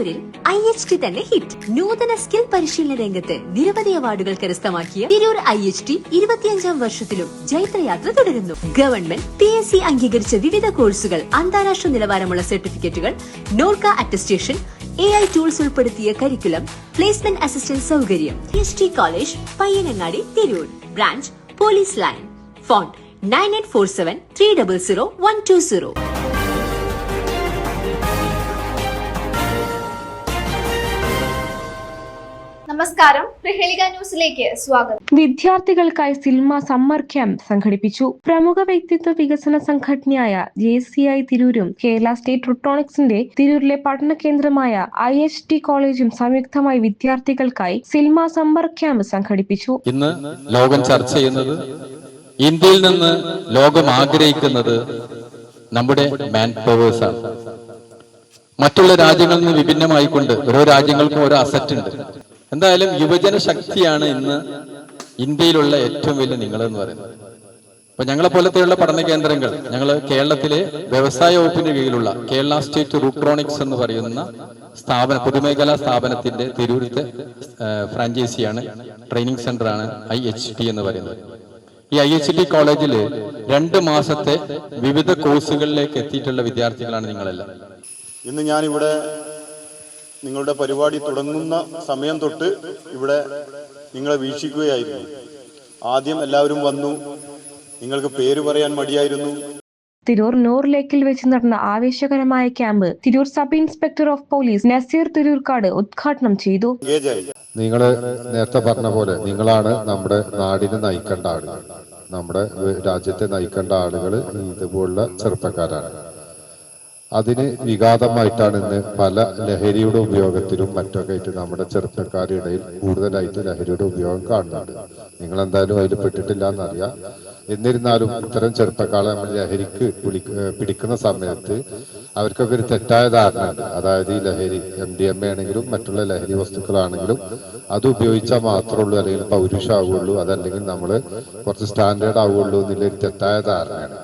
തിരൂരിൽ IHT തന്നെ hit. നൂതന സ്കിൽ പരിശീലന രംഗത്ത് നിരവധി അവാർഡുകൾ കരസ്ഥമാക്കിയ തിരൂർ IHT 25ാം വർഷത്തിലും ജൈത്രയാത്ര തുടരുന്നു. ഗവൺമെന്റ് PSC അംഗീകരിച്ച വിവിധ കോഴ്സുകൾ, അന്താരാഷ്ട്ര നിലവാരമുള്ള സർട്ടിഫിക്കറ്റുകൾ, നോർക്ക അറ്റസ്റ്റേഷൻ, AI ടൂൾസ് ഉൾപ്പെടുത്തിയ കരിക്കുലം, പ്ലേസ്മെന്റ് അസിസ്റ്റന്റ് സൗകര്യം. IHT college, Payyanangadi, Tirur. Branch police line. Phone 9847300120. നമസ്കാരം, പ്രഹേളിക ന്യൂസിലേക്ക് സ്വാഗതം. വിദ്യാർത്ഥികൾക്കായി സിൽമ സമ്മർ ക്യാമ്പ് സംഘടിപ്പിച്ചു. പ്രമുഖ വ്യക്തിത്വ വികസന സംഘടനയായ JCI തിരൂരും കേരള സ്റ്റേറ്റ് റുട്രോണിക്സിന്റെ തിരൂരിലെ പഠന കേന്ദ്രമായ IHT കോളേജും സംയുക്തമായി വിദ്യാർത്ഥികൾക്കായി സിൽമ സമ്മർ ക്യാമ്പ് സംഘടിപ്പിച്ചു. ഇന്ന് ലോകം ചർച്ച ചെയ്യുന്നത്, ഇന്ത്യയിൽ നിന്ന് ലോകം ആഗ്രഹിക്കുന്നത് നമ്മുടെ മാൻ പവേഴ്സ് ആണ്. മറ്റുള്ള രാജ്യങ്ങളിൽ നിന്ന് വിഭിന്നമായിക്കൊണ്ട് ഓരോ രാജ്യങ്ങൾക്കും ഓരോ അസറ്റ് ഉണ്ട്. എന്തായാലും യുവജന ശക്തിയാണ് ഇന്ന് ഇന്ത്യയിലുള്ള ഏറ്റവും വലിയ നിങ്ങളെന്ന് പറയുന്നത്. അപ്പൊ ഞങ്ങളെ പോലത്തെയുള്ള പഠന കേന്ദ്രങ്ങൾ, ഞങ്ങൾ കേരളത്തിലെ വ്യവസായ വകുപ്പിന്റെ കീഴിലുള്ള കേരള സ്റ്റേറ്റ് റുട്രോണിക്സ് എന്ന് പറയുന്ന സ്ഥാപന, പൊതുമേഖലാ സ്ഥാപനത്തിന്റെ തിരൂരത്തെ ഫ്രാഞ്ചൈസിയാണ്, ട്രെയിനിങ് സെന്ററാണ് IHT എന്ന് പറയുന്നത്. ഈ IHT കോളേജിൽ 2 മാസത്തെ വിവിധ കോഴ്സുകളിലേക്ക് എത്തിയിട്ടുള്ള വിദ്യാർത്ഥികളാണ് നിങ്ങളെല്ലാം. ഇന്ന് ഞാനിവിടെ നിങ്ങളുടെ പരിപാടി തുടങ്ങുന്ന സമയം തൊട്ട് ഇവിടെ നിങ്ങളെ വീക്ഷിക്കുകയായിരുന്നു. ആദ്യം എല്ലാവരും വന്നു, നിങ്ങൾക്ക് പേര് പറയാൻ മടിയായിരുന്നു. തിരൂർ നൂർ ലേക്കിൽ വെച്ച് നടന്ന ആവേശകരമായ camp Tirur sub inspector of police Naseer Thirurkad ഉദ്ഘാടനം ചെയ്തു. നിങ്ങൾ നേരത്തെ പറഞ്ഞ പോലെ നിങ്ങളാണ് നമ്മുടെ നാടിനെ നയിക്കേണ്ട ആളുകൾ, നമ്മുടെ രാജ്യത്തെ നയിക്കേണ്ട ആളുകൾ ഇതുപോലുള്ള ചെറുപ്പക്കാരാണ്. അതിന് വിഘാതമായിട്ടാണ് ഇന്ന് പല ലഹരിയുടെ ഉപയോഗത്തിലും മറ്റൊക്കെ ആയിട്ട് നമ്മുടെ ചെറുപ്പക്കാരുടെ ഇടയിൽ കൂടുതലായിട്ട് ലഹരിയുടെ ഉപയോഗം കാണുന്നുണ്ട്. നിങ്ങൾ എന്തായാലും അതിൽ പെട്ടിട്ടില്ല എന്നറിയാം. എന്നിരുന്നാലും ഇത്തരം ചെറുപ്പക്കാരെ നമ്മൾ ലഹരിക്ക് പിടിക്കുന്ന സമയത്ത് അവർക്കൊക്കെ ഒരു തെറ്റായ ധാരണ ഉണ്ട്. അതായത് ഈ ലഹരി MDMA ആണെങ്കിലും മറ്റുള്ള ലഹരി വസ്തുക്കളാണെങ്കിലും അത് ഉപയോഗിച്ചാൽ മാത്രമേ ഉള്ളൂ, അല്ലെങ്കിൽ പൗരുഷാവുള്ളൂ, അതല്ലെങ്കിൽ നമ്മൾ കുറച്ച് സ്റ്റാൻഡേർഡ് ആവുള്ളൂ എന്നുള്ള ഒരു തെറ്റായ ധാരണയാണ്.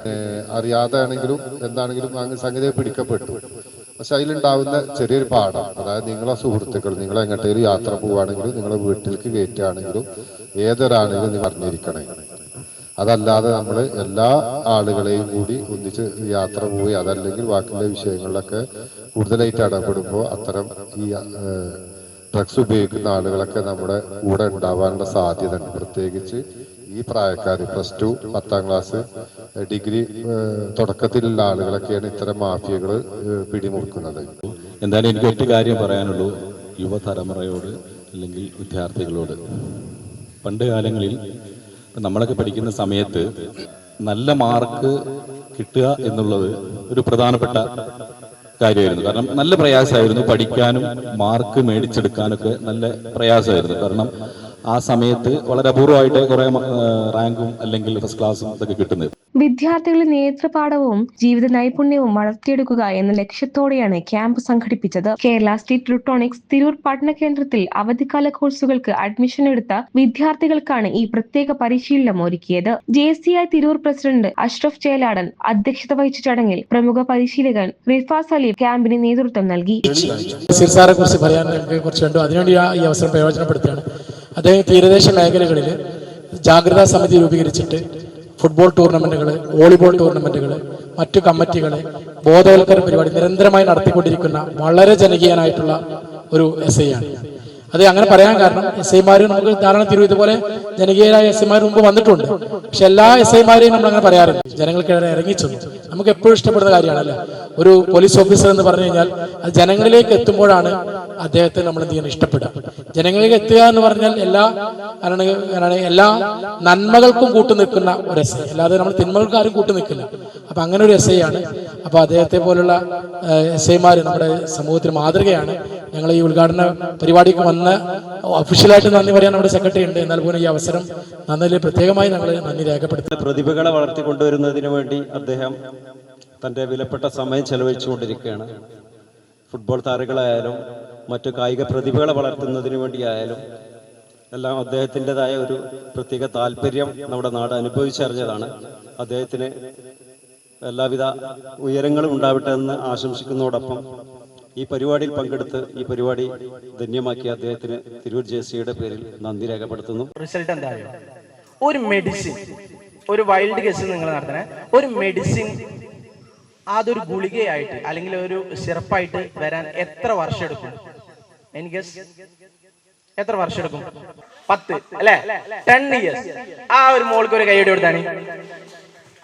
അറിയാതെ ആണെങ്കിലും എന്താണെങ്കിലും അങ്ങ് സംഗതിയെ പിടിക്കപ്പെട്ടു. പക്ഷെ അതിലുണ്ടാവുന്ന ചെറിയൊരു പാഠം, അതായത് നിങ്ങളെ സുഹൃത്തുക്കൾ, നിങ്ങൾ എങ്ങോട്ടേലും യാത്ര പോവുകയാണെങ്കിലും നിങ്ങളെ വീട്ടിലേക്ക് കയറ്റുകയാണെങ്കിലും ഏതൊരാണെങ്കിലും നിങ്ങൾ അറിഞ്ഞിരിക്കണേ. അതല്ലാതെ നമ്മൾ എല്ലാ ആളുകളെയും കൂടി ഒന്നിച്ച് യാത്ര പോയി അതല്ലെങ്കിൽ ബാക്കിയുള്ള വിഷയങ്ങളിലൊക്കെ കൂടുതലായിട്ട് ഇടപെടുമ്പോൾ അത്തരം ഈ ഡ്രഗ്സ് ഉപയോഗിക്കുന്ന ആളുകളൊക്കെ നമ്മുടെ കൂടെ ഉണ്ടാവാനുള്ള സാധ്യത ഉണ്ട്. പ്രത്യേകിച്ച് ഈ പ്രായക്കാർ, +2, 10ാം ക്ലാസ്, ഡിഗ്രി തുടക്കത്തിലുള്ള ആളുകളൊക്കെയാണ് ഇത്തരം മാഫിയകൾ പിടിമുറുക്കുന്നത്. എന്തായാലും എനിക്ക് ഒറ്റ കാര്യം പറയാനുള്ളൂ യുവതലമുറയോട്, അല്ലെങ്കിൽ വിദ്യാർത്ഥികളോട്. പണ്ട് കാലങ്ങളിൽ നമ്മളൊക്കെ പഠിക്കുന്ന സമയത്ത് നല്ല മാർക്ക് കിട്ടുക എന്നുള്ളത് ഒരു പ്രധാനപ്പെട്ട കാര്യമായിരുന്നു. കാരണം നല്ല പ്രയാസമായിരുന്നു പഠിക്കാനും മാർക്ക് മേടിച്ചെടുക്കാനൊക്കെ നല്ല പ്രയാസമായിരുന്നു. കാരണം ആ സമയത്ത് വളരെ അപൂർവമായിട്ട് കുറെ റാങ്കും അല്ലെങ്കിൽ ഫസ്റ്റ് ക്ലാസ്സും ഇതൊക്കെ കിട്ടുന്നത്. വിദ്യാർത്ഥികളുടെ നേതൃപാഠവും ജീവിത നൈപുണ്യവും വളർത്തിയെടുക്കുക എന്ന ലക്ഷ്യത്തോടെയാണ് ക്യാമ്പ് സംഘടിപ്പിച്ചത്. കേരള സ്റ്റേറ്റ് റുട്രോണിക്സ് തിരൂർ പഠന കേന്ദ്രത്തിൽ അവധിക്കാല കോഴ്സുകൾക്ക് അഡ്മിഷൻ എടുത്ത വിദ്യാർത്ഥികൾക്കാണ് ഈ പ്രത്യേക പരിശീലനം ഒരുക്കിയത്. JCI തിരൂർ പ്രസിഡന്റ് അഷ്റഫ് ചേലാടൻ അധ്യക്ഷത വഹിച്ച ചടങ്ങിൽ പ്രമുഖ പരിശീലകൻ റിഫാസ് അലി ക്യാമ്പിന് നേതൃത്വം നൽകി. അതിനുവേണ്ടി ഈ അവസരം പ്രയോജനപ്പെടുത്തുകയാണ്. അദ്ദേഹം തീരദേശ മേഖലകളിൽ ജാഗ്രതാ സമിതി രൂപീകരിച്ചിട്ട് ഫുട്ബോൾ ടൂർണമെന്റുകൾ, വോളിബോൾ ടൂർണമെന്റുകൾ, മറ്റു കമ്മിറ്റികൾ, ബോധവൽക്കരണ പരിപാടി നിരന്തരമായി നടത്തിക്കൊണ്ടിരിക്കുന്ന വളരെ ജനകീയനായിട്ടുള്ള ഒരു SI ആണ്. അത് അങ്ങനെ പറയാൻ കാരണം SIമാർ നമുക്ക് ധാരാളം തിരു ഇതുപോലെ ജനകീയരായ SIമാർ മുമ്പ് വന്നിട്ടുണ്ട്. പക്ഷെ എല്ലാ SIമാരെയും നമ്മൾ അങ്ങനെ പറയാറില്ല. ജനങ്ങൾക്കിടെ ഇറങ്ങിച്ചെന്നു നമുക്ക് എപ്പോഴും ഇഷ്ടപ്പെടുന്ന കാര്യമാണല്ലോ. ഒരു പോലീസ് ഓഫീസർ എന്ന് പറഞ്ഞു കഴിഞ്ഞാൽ അത് ജനങ്ങളിലേക്ക് എത്തുമ്പോഴാണ് അദ്ദേഹത്തെ നമ്മൾ എന്ത് ചെയ്യാൻ ഇഷ്ടപ്പെടുക. ജനങ്ങളിലേക്ക് എത്തുക എന്ന് പറഞ്ഞാൽ എല്ലാ നന്മകൾക്കും കൂട്ടുനിൽക്കുന്ന ഒരു SI, അല്ലാതെ നമ്മൾ തിന്മകൾക്ക് ആരും കൂട്ടുനിൽക്കില്ല. അപ്പൊ അങ്ങനെ ഒരു SI ആണ്. അപ്പൊ അദ്ദേഹത്തെ പോലുള്ള SIമാർ നമ്മുടെ സമൂഹത്തിന് മാതൃകയാണ്. ഞങ്ങൾ ഈ ഉദ്ഘാടന പരിപാടിക്ക് വന്ന് ഒഫീഷ്യലായിട്ട് നന്ദി പറയാൻ നമ്മുടെ സെക്രട്ടറി ഉണ്ട്. എന്നാൽ പോലും ഈ അവസരം നന്ദിയിൽ പ്രത്യേകമായി ഞങ്ങൾ നന്ദി രേഖപ്പെടുത്തുന്നു. പ്രതിഭകളെ വളർത്തിക്കൊണ്ടുവരുന്നതിന് വേണ്ടി അദ്ദേഹം തൻ്റെ വിലപ്പെട്ട സമയം ചെലവഴിച്ചുകൊണ്ടിരിക്കുകയാണ്. ഫുട്ബോൾ താരങ്ങളായാലും മറ്റു കായിക പ്രതിഭകളെ വളർത്തുന്നതിന് വേണ്ടിയായാലും എല്ലാം അദ്ദേഹത്തിൻ്റെതായ ഒരു പ്രത്യേക താല്പര്യം നമ്മുടെ നാട് അനുഭവിച്ചറിഞ്ഞതാണ്. അദ്ദേഹത്തിന് എല്ലാവിധ ഉയരങ്ങളും ഉണ്ടാവട്ടെ എന്ന് ആശംസിക്കുന്നതോടൊപ്പം ഈ പരിപാടിയിൽ പങ്കെടുത്ത് ഈ പരിപാടി ധന്യമാക്കിയ അദ്ദേഹത്തിന് തിരൂർ ജേസിയുടെ പേരിൽ നന്ദി രേഖപ്പെടുത്തുന്നു. റിസൾട്ട് എന്താ അറിയോ? ഒരു മെഡിസിൻ, ഒരു വൈൽഡ് ഗസ് നിങ്ങൾ നടത്തണേ, ഒരു മെഡിസിൻ അതൊരു ഗുളികയായിട്ട് അല്ലെങ്കിൽ ഒരു സിറപ്പായിട്ട് വരാൻ എത്ര വർഷം എടുക്കും? എനിക്ക് എത്ര വർഷം എടുക്കും? 10 അല്ലെ? 10 years. ആ ഒരു മോൾക്ക് ഒരു കൈയ്യടി കൊടുത്താണ്.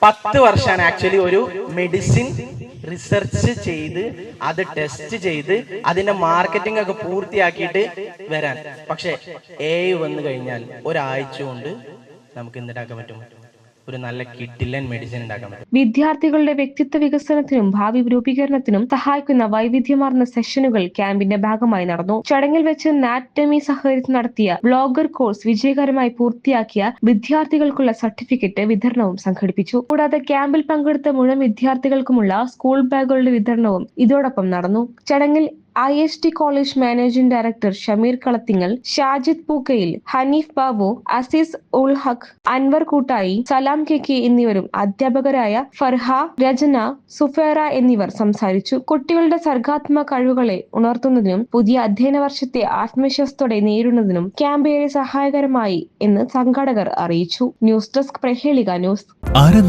10 വർഷമാണ് ആക്ച്വലി ഒരു മെഡിസിൻ റിസർച്ച് ചെയ്ത് അത് ടെസ്റ്റ് ചെയ്ത് അതിന്റെ മാർക്കറ്റിംഗ് ഒക്കെ പൂർത്തിയാക്കിയിട്ട് വരാൻ. പക്ഷെ AI വന്നു കഴിഞ്ഞാൽ ഒരാഴ്ച കൊണ്ട് നമുക്ക് എന്തുണ്ടാക്കാൻ പറ്റും? ഒരു നല്ല കിഡിലൻ മെഡിസിൻ ഉണ്ടാക്കാൻ പറ്റും. വിദ്യാർത്ഥികളുടെ വ്യക്തിത്വ വികസനത്തിനും ഭാവി രൂപീകരണത്തിനും സഹായിക്കുന്ന വൈവിധ്യമാർന്ന സെഷനുകൾ ക്യാമ്പിന്റെ ഭാഗമായി നടന്നു. ചടങ്ങിൽ വെച്ച് നാറ്റമി സഹകരിച്ച് നടത്തിയ ബ്ലോഗർ കോഴ്സ് വിജയകരമായി പൂർത്തിയാക്കിയ വിദ്യാർത്ഥികൾക്കുള്ള സർട്ടിഫിക്കറ്റ് വിതരണവും സംഘടിപ്പിച്ചു. കൂടാതെ ക്യാമ്പിൽ പങ്കെടുത്ത മുഴുവൻ വിദ്യാർത്ഥികൾക്കുമുള്ള സ്കൂൾ ബാഗുകളുടെ വിതരണവും ഇതോടൊപ്പം നടന്നു. ചടങ്ങിൽ IHT college managing director Shameer Kalathingal, Shajid Pookkayil, Hanif Babu, Azeez ul Haq, Anwar Koottayi, Salam KK എന്നിവരും അധ്യാപകരായ ഫർഹ, രചന, സുഫേറ എന്നിവർ സംസാരിച്ചു. കുട്ടികളുടെ സർഗാത്മക കഴിവുകളെ ഉണർത്തുന്നതിനും പുതിയ അധ്യയന വർഷത്തെ ആത്മവിശ്വാസത്തോടെ നേരിടുന്നതിനും ക്യാമ്പ് ഏറെ സഹായകരമായി എന്ന് സംഘാടകർ അറിയിച്ചു. News desk Prahelika news.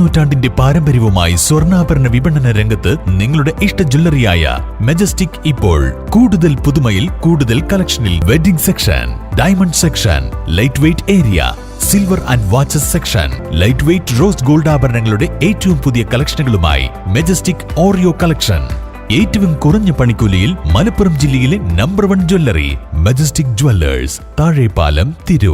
നൂറ്റാണ്ടിന്റെ പാരമ്പര്യവുമായി സ്വർണ്ണാഭരണ വിപണന രംഗത്ത് നിങ്ങളുടെ ഇഷ്ട ജ്വല്ലറിയായ മെജസ്റ്റിക് ഇപ്പോൾ കൂടുതൽ പുതുമയിൽ കൂടുതൽ കളക്ഷനിൽ. Wedding section, diamond section, light weight area, silver and watches section, light weight rose gold ആഭരണങ്ങളുടെ ഏറ്റവും പുതിയ കളക്ഷനുകളുമായി മെജസ്റ്റിക് ഓറിയോ കളക്ഷൻ. ഏറ്റവും കുറഞ്ഞ പണിക്കൂലിയിൽ മലപ്പുറം ജില്ലയിലെ number 1 jewellery majestic Jewellers, Thazhepalam, Tirur.